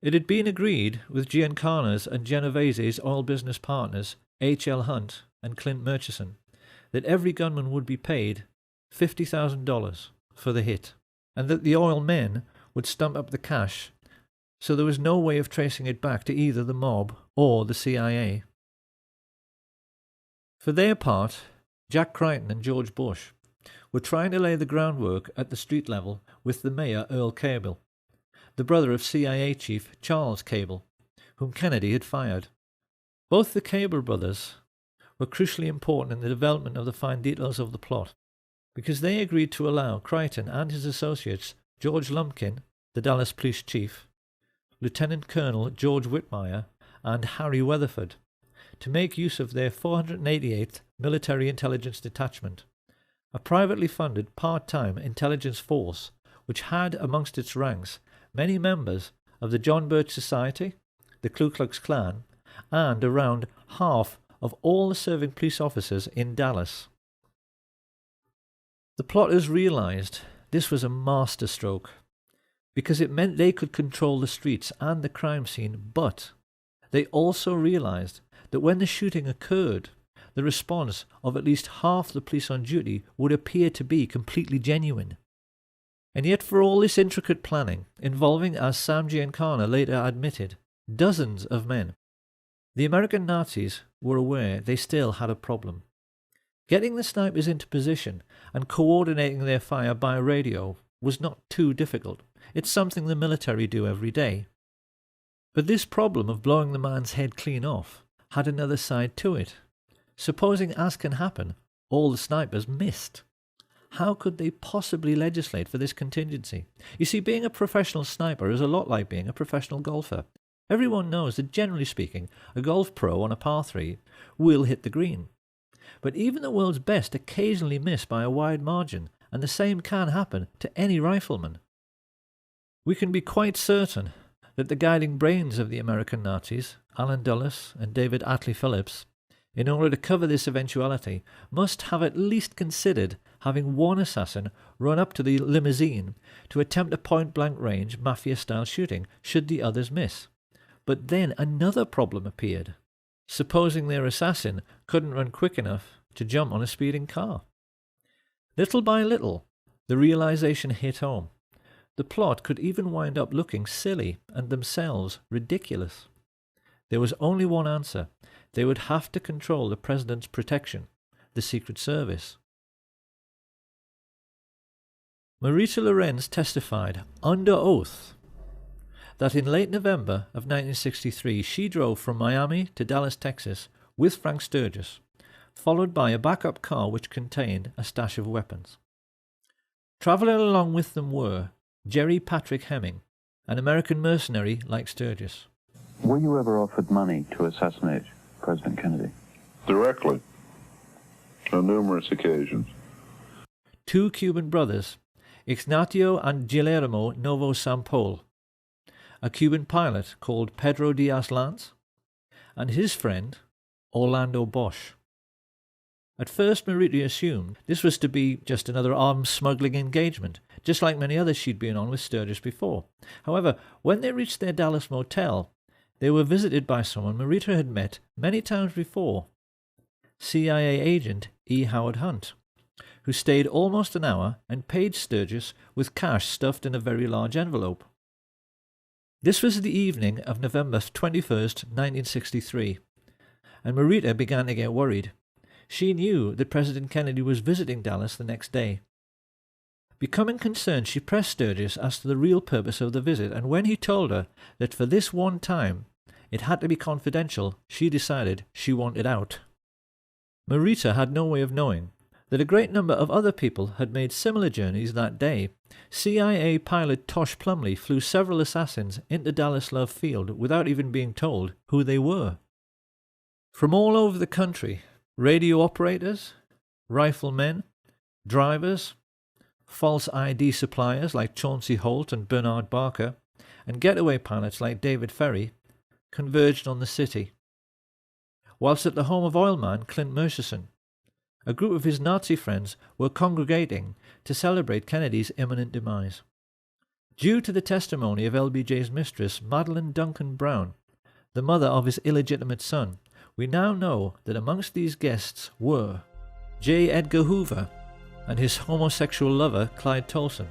It had been agreed with Giancana's and Genovese's oil business partners, H.L. Hunt and Clint Murchison, that every gunman would be paid $50,000 for the hit, and that the oil men would stump up the cash, so there was no way of tracing it back to either the mob or the CIA. For their part, Jack Crichton and George Bush were trying to lay the groundwork at the street level with the mayor Earl Cable, the brother of CIA chief Charles Cable, whom Kennedy had fired. Both the Cable brothers were crucially important in the development of the fine details of the plot, because they agreed to allow Crichton and his associates George Lumpkin, the Dallas police chief, Lieutenant Colonel George Whitmire, and Harry Weatherford, to make use of their 488th Military Intelligence Detachment, a privately funded part-time intelligence force which had amongst its ranks many members of the John Birch Society, the Ku Klux Klan, and around half of all the serving police officers in Dallas. The plotters realized this was a masterstroke, because it meant they could control the streets and the crime scene, but they also realized that when the shooting occurred, the response of at least half the police on duty would appear to be completely genuine. And yet for all this intricate planning, involving, as Sam Giancana later admitted, dozens of men, the American Nazis were aware they still had a problem. Getting the snipers into position and coordinating their fire by radio was not too difficult. It's something the military do every day. But this problem of blowing the man's head clean off had another side to it. Supposing, as can happen, all the snipers missed. How could they possibly legislate for this contingency? You see, being a professional sniper is a lot like being a professional golfer. Everyone knows that, generally speaking, a golf pro on a par 3 will hit the green. But even the world's best occasionally miss by a wide margin, and the same can happen to any rifleman. We can be quite certain that the guiding brains of the American Nazis, Allen Dulles and David Atlee Phillips, in order to cover this eventuality, must have at least considered having one assassin run up to the limousine to attempt a point-blank range mafia-style shooting should the others miss. But then another problem appeared. Supposing their assassin couldn't run quick enough to jump on a speeding car. Little by little, the realization hit home. The plot could even wind up looking silly and themselves ridiculous. There was only one answer. They would have to control the president's protection, the Secret Service. Marita Lorenz testified under oath that in late November of 1963 she drove from Miami to Dallas, Texas with Frank Sturgis, followed by a backup car which contained a stash of weapons. Travelling along with them were Jerry Patrick Hemming, an American mercenary like Sturgis. Were you ever offered money to assassinate President Kennedy? Directly, on numerous occasions. Two Cuban brothers, Ignacio and Guillermo Novo Sampol, a Cuban pilot called Pedro Diaz-Lance, and his friend Orlando Bosch. At first, Marita assumed this was to be just another arms smuggling engagement, just like many others she'd been on with Sturgis before. However, when they reached their Dallas motel, they were visited by someone Marita had met many times before, CIA agent E. Howard Hunt, who stayed almost an hour and paid Sturgis with cash stuffed in a very large envelope. This was the evening of November 21st, 1963, and Marita began to get worried. She knew that President Kennedy was visiting Dallas the next day. Becoming concerned, she pressed Sturgis as to the real purpose of the visit, and when he told her that for this one time it had to be confidential, she decided she wanted out. Marita had no way of knowing that a great number of other people had made similar journeys that day. CIA pilot Tosh Plumley flew several assassins into Dallas Love Field without even being told who they were. From all over the country, radio operators, riflemen, drivers, false ID suppliers like Chauncey Holt and Bernard Barker, and getaway pilots like David Ferry converged on the city. Whilst at the home of oilman Clint Murchison, a group of his Nazi friends were congregating to celebrate Kennedy's imminent demise. Due to the testimony of LBJ's mistress, Madeline Duncan Brown, the mother of his illegitimate son, we now know that amongst these guests were J. Edgar Hoover and his homosexual lover, Clyde Tolson,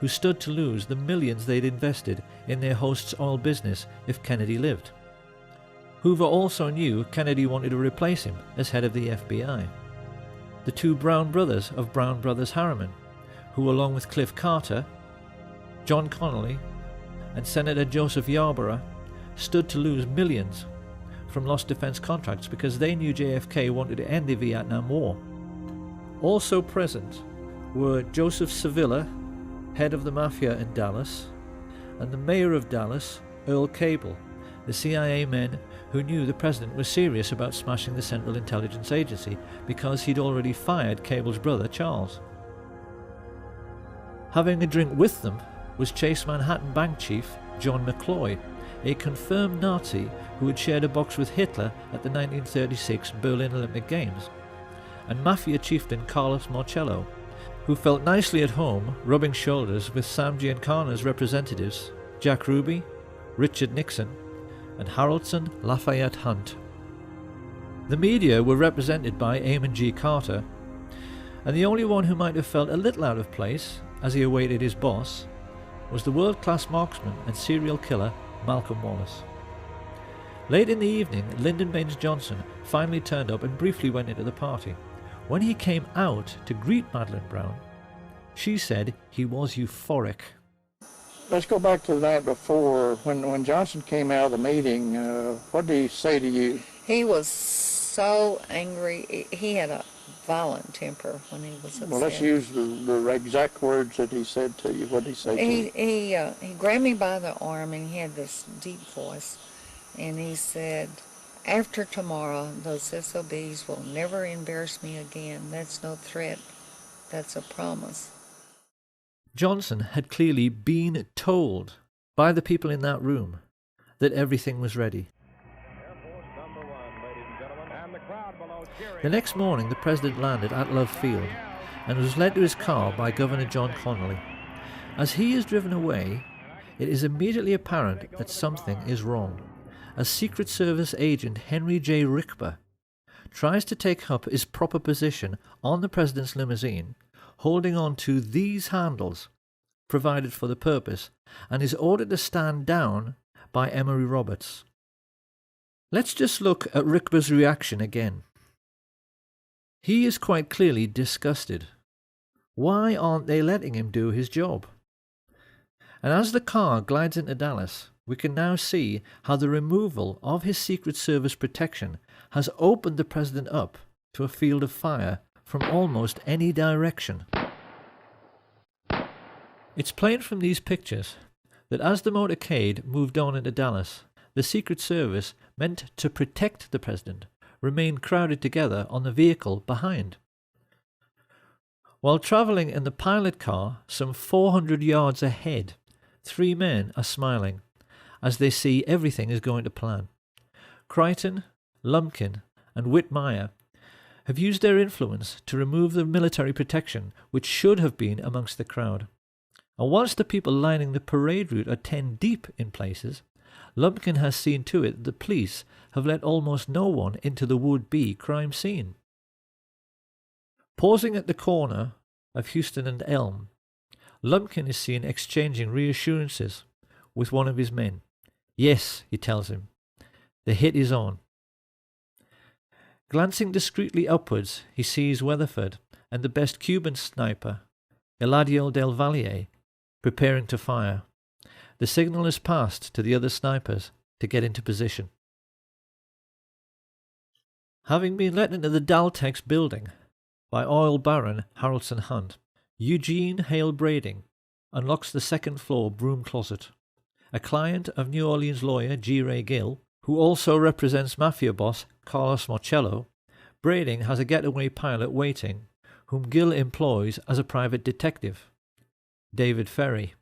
who stood to lose the millions they'd invested in their host's oil business if Kennedy lived. Hoover also knew Kennedy wanted to replace him as head of the FBI. The two Brown brothers of Brown Brothers Harriman, who along with Cliff Carter, John Connolly, and Senator Joseph Yarborough stood to lose millions from lost defense contracts because they knew JFK wanted to end the Vietnam War. Also present were Joseph Sevilla, head of the Mafia in Dallas, and the mayor of Dallas, Earl Cable, the CIA men who knew the president was serious about smashing the Central Intelligence Agency because he'd already fired Cable's brother, Charles. Having a drink with them was Chase Manhattan bank chief John McCloy, a confirmed Nazi who had shared a box with Hitler at the 1936 Berlin Olympic Games, and Mafia chieftain Carlos Marcello, who felt nicely at home rubbing shoulders with Sam Giancana's representatives Jack Ruby, Richard Nixon, and Haraldson Lafayette Hunt. The media were represented by Eamon G. Carter, and the only one who might have felt a little out of place as he awaited his boss was the world-class marksman and serial killer Malcolm Wallace. Late in the evening, Lyndon Baines Johnson finally turned up and briefly went into the party. When he came out to greet Madeline Brown, she said he was euphoric. Let's go back to the night before. When Johnson came out of the meeting, what did he say to you? He was so angry. He had a violent temper when he was upset. Well, let's use the exact words that he said to you. What did he say to you? He grabbed me by the arm, and he had this deep voice, and he said, "After tomorrow, those SOBs will never embarrass me again. That's no threat. That's a promise." Johnson had clearly been told by the people in that room that everything was ready. The next morning, the president landed at Love Field and was led to his car by Governor John Connolly. As he is driven away, it is immediately apparent that something is wrong, as Secret Service agent Henry J. Rickber tries to take up his proper position on the president's limousine, holding on to these handles provided for the purpose, and is ordered to stand down by Emory Roberts. Let's just look at Rickber's reaction again. He is quite clearly disgusted. Why aren't they letting him do his job? And as the car glides into Dallas, we can now see how the removal of his Secret Service protection has opened the president up to a field of fire from almost any direction. It's plain from these pictures that as the motorcade moved on into Dallas, the Secret Service, meant to protect the president, remained crowded together on the vehicle behind. While travelling in the pilot car some 400 yards ahead, three men are smiling as they see everything is going to plan. Crichton, Lumpkin, and Whitmire have used their influence to remove the military protection which should have been amongst the crowd. And whilst the people lining the parade route are 10 deep in places, Lumpkin has seen to it that the police have let almost no one into the would-be crime scene. Pausing at the corner of Houston and Elm, Lumpkin is seen exchanging reassurances with one of his men. Yes, he tells him, the hit is on. Glancing discreetly upwards, he sees Weatherford and the best Cuban sniper, Eladio del Valle, preparing to fire. The signal is passed to the other snipers to get into position. Having been let into the Daltex building by oil baron Haraldson Hunt, Eugene Hale Brading unlocks the second-floor broom closet. A client of New Orleans lawyer G. Ray Gill, who also represents mafia boss Carlos Marcello, Brading has a getaway pilot waiting, whom Gill employs as a private detective, David Ferry.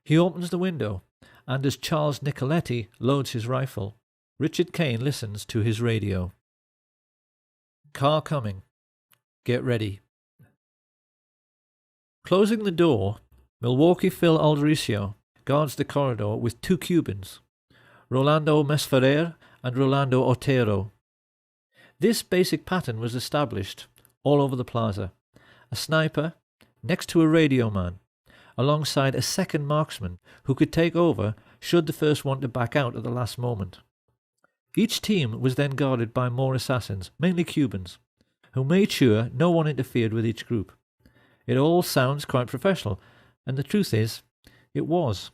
He opens the window, and as Charles Nicoletti loads his rifle, Richard Kane listens to his radio. Car coming. Get ready. Closing the door, Milwaukee Phil Aldericio guards the corridor with 2 Cubans, Rolando Mesferrer and Rolando Otero. This basic pattern was established all over the plaza. A sniper next to a radio man, alongside a second marksman who could take over should the first want to back out at the last moment. Each team was then guarded by more assassins, mainly Cubans, who made sure no one interfered with each group. It all sounds quite professional, and the truth is, it was.